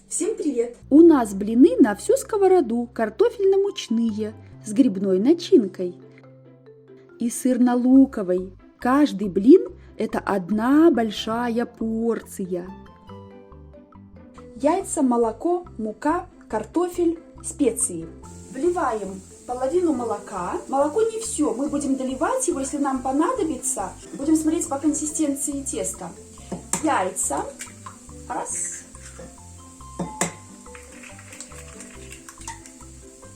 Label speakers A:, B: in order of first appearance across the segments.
A: Всем привет!
B: У нас блины на всю сковороду, картофельно-мучные, с грибной начинкой и сырно-луковой. Каждый блин – это одна большая порция.
A: Яйца, молоко, мука, картофель, специи. Вливаем половину молока. Молоко не все, мы будем доливать его, если нам понадобится. Будем смотреть по консистенции теста. Яйца. Раз.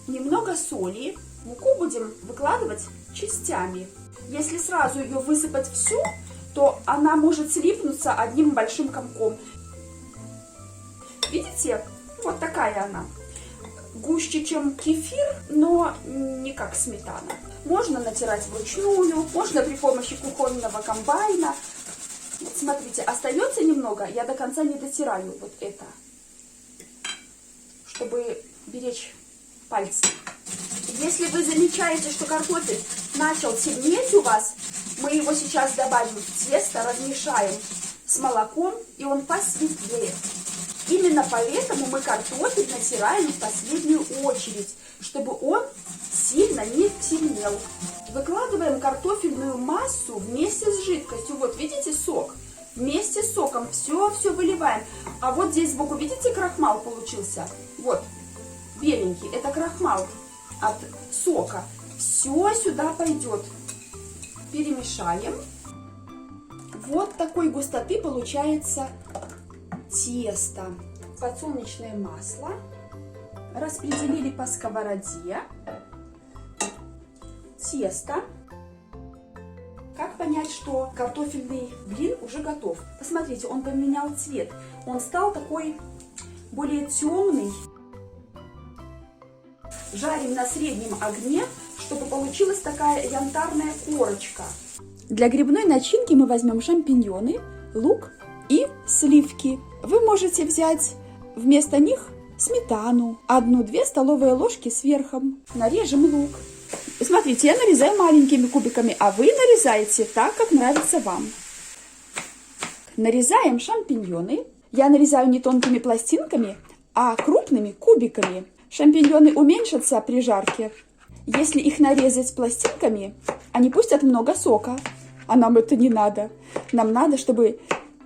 A: Немного соли. Муку будем выкладывать частями. Если сразу ее высыпать всю, то она может слипнуться одним большим комком. Видите? Вот такая она. Гуще, чем кефир, но не как сметана. Можно натирать вручную, можно при помощи кухонного комбайна. Вот смотрите, остается немного, я до конца не дотираю вот это, чтобы беречь пальцы. Если вы замечаете, что картофель начал темнеть у вас, мы его сейчас добавим в тесто, размешаем с молоком, и он посветлеет. Именно поэтому мы картофель натираем в последнюю очередь, чтобы он сильно не темнел. Выкладываем картофельную массу вместе с жидкостью. Вот видите сок? Вместе с соком все выливаем. А вот здесь сбоку, видите, крахмал получился? Вот, беленький, это крахмал от сока. Все сюда пойдет. Перемешаем. Вот такой густоты получается тесто. Подсолнечное масло распределили по сковороде. Тесто. Как понять, что картофельный блин уже готов? Посмотрите, он поменял цвет. Он стал такой более темный. Жарим на среднем огне, чтобы получилась такая янтарная корочка.
B: Для грибной начинки мы возьмем шампиньоны, лук и сливки. Вы можете взять вместо них сметану, 1-2 столовые ложки с верхом. Нарежем лук. Смотрите, я нарезаю маленькими кубиками, а вы нарезаете так, как нравится вам. Нарезаем шампиньоны. Я нарезаю не тонкими пластинками, а крупными кубиками. Шампиньоны уменьшатся при жарке. Если их нарезать пластинками, они пустят много сока. А нам это не надо. Нам надо, чтобы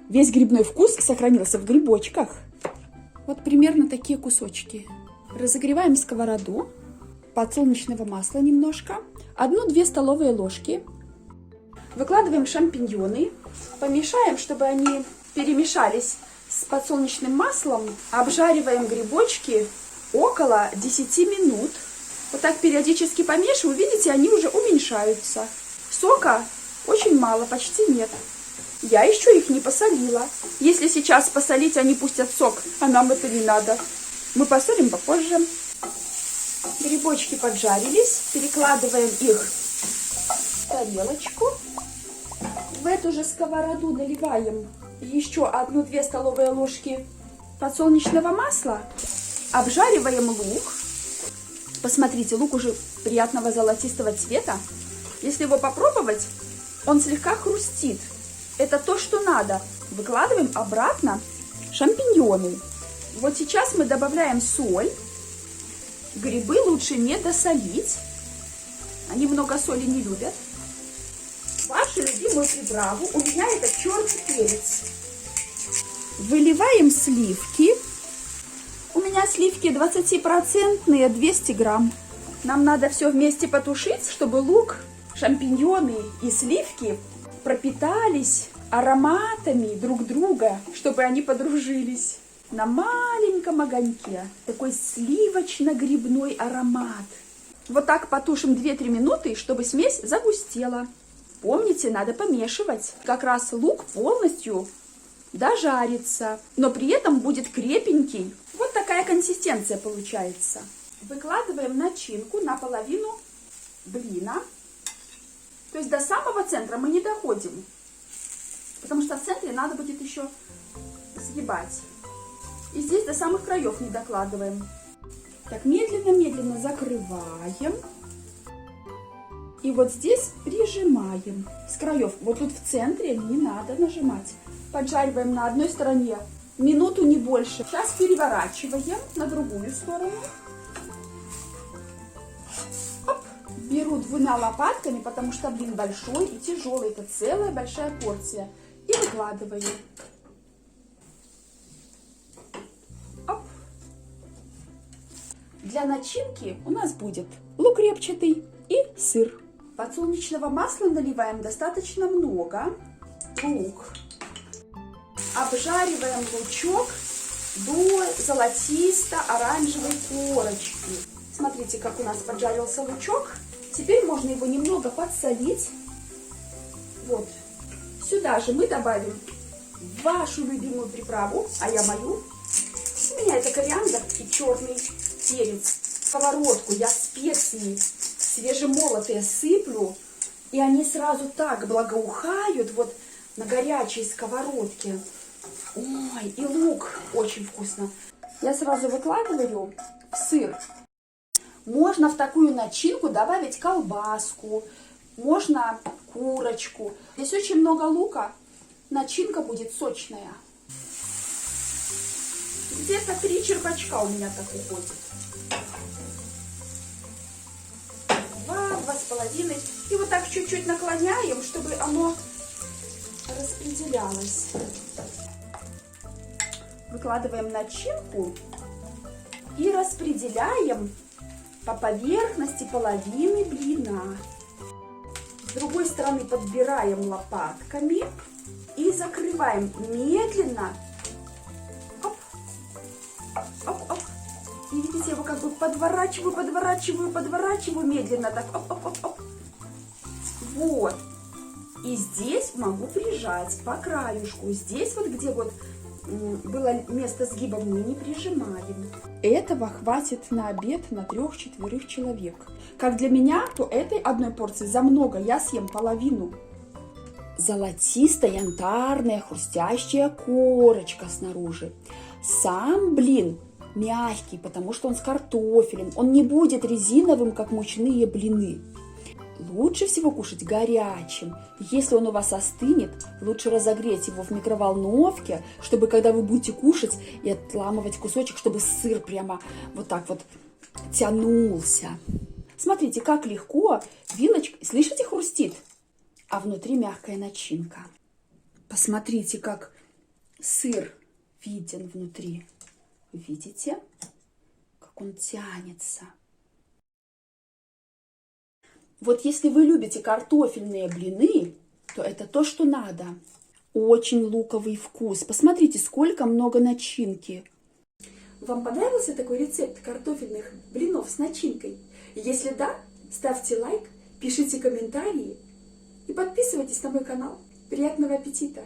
B: весь грибной вкус сохранился в грибочках. Вот примерно такие кусочки. Разогреваем сковороду. Подсолнечного масла немножко. 1-2 столовые ложки.
A: Выкладываем шампиньоны. Помешаем, чтобы они перемешались с подсолнечным маслом. Обжариваем грибочки около 10 минут. Вот так периодически помешиваю. Видите, они уже уменьшаются. Сока очень мало, почти нет. Я еще их не посолила. Если сейчас посолить, они пустят сок, а нам это не надо. Мы посолим попозже. Грибочки поджарились. Перекладываем их в тарелочку. В эту же сковороду наливаем еще 1-2 столовые ложки подсолнечного масла. Обжариваем лук. Посмотрите, лук уже приятного золотистого цвета. Если его попробовать, он слегка хрустит. Это то, что надо. Выкладываем обратно шампиньоны. Вот сейчас мы добавляем соль. Грибы лучше не досолить. Они много соли не любят. Вашу любимую приправу. У меня это черный перец.
B: Выливаем сливки.
A: У меня сливки 20%, 200 грамм. Нам надо все вместе потушить, чтобы лук, шампиньоны и сливки пропитались ароматами друг друга, чтобы они подружились. На маленьком огоньке такой сливочно-грибной аромат. Вот так потушим 2-3 минуты, чтобы смесь загустела. Помните, надо помешивать. Как раз лук полностью дожарится, но при этом будет крепенький. Вот такая консистенция получается. Выкладываем начинку на половину блина. То есть до самого центра мы не доходим, потому что в центре надо будет еще сгибать. И здесь до самых краев не докладываем. Так, медленно-медленно закрываем. И вот здесь прижимаем с краев. Вот тут в центре не надо нажимать. Поджариваем на одной стороне
B: Минуту, не больше. Сейчас переворачиваем на другую сторону. Оп. Беру двумя лопатками, потому что блин большой и тяжелый. Это целая большая порция. И выкладываю. Оп. Для начинки у нас будет лук репчатый и сыр. Подсолнечного масла наливаем достаточно много. Лук. Обжариваем лучок до золотисто-оранжевой корочки. Смотрите, как у нас поджарился лучок. Теперь можно его немного подсолить. Вот. Сюда же мы добавим вашу любимую приправу, а я мою. У меня это кориандр и черный перец. В сковородку я специи свежемолотые сыплю, и они сразу так благоухают вот на горячей сковородке. Ой, и лук очень вкусно. Я сразу выкладываю в сыр. Можно в такую начинку добавить колбаску, можно курочку. Здесь очень много лука, начинка будет сочная. Где-то 3 черпачка у меня так уходит. 2-2,5. И вот так чуть-чуть наклоняем, чтобы оно распределялось. Выкладываем начинку и распределяем по поверхности половины блина. С другой стороны подбираем лопатками и закрываем медленно. Оп, оп, оп. И видите, я его как бы подворачиваю медленно. Так, оп, оп, оп, оп. Вот. И здесь могу прижать по краюшку. Здесь вот, где вот было место сгиба, мы не прижимаем. Этого хватит на обед на 3-4 человек. Как для меня, то этой одной порции за много. Я съем половину. Золотисто-янтарная хрустящая корочка снаружи. Сам блин мягкий, потому что он с картофелем. Он не будет резиновым, как мучные блины. Лучше всего кушать горячим. Если он у вас остынет, лучше разогреть его в микроволновке, чтобы когда вы будете кушать и отламывать кусочек, чтобы сыр прямо вот так вот тянулся. Смотрите, как легко вилочкой, слышите, хрустит, а внутри мягкая начинка. Посмотрите, как сыр виден внутри. Видите, как он тянется? Вот если вы любите картофельные блины, то это то, что надо. Очень луковый вкус. Посмотрите, сколько много начинки. Вам понравился такой рецепт картофельных блинов с начинкой? Если да, ставьте лайк, пишите комментарии и подписывайтесь на мой канал. Приятного аппетита!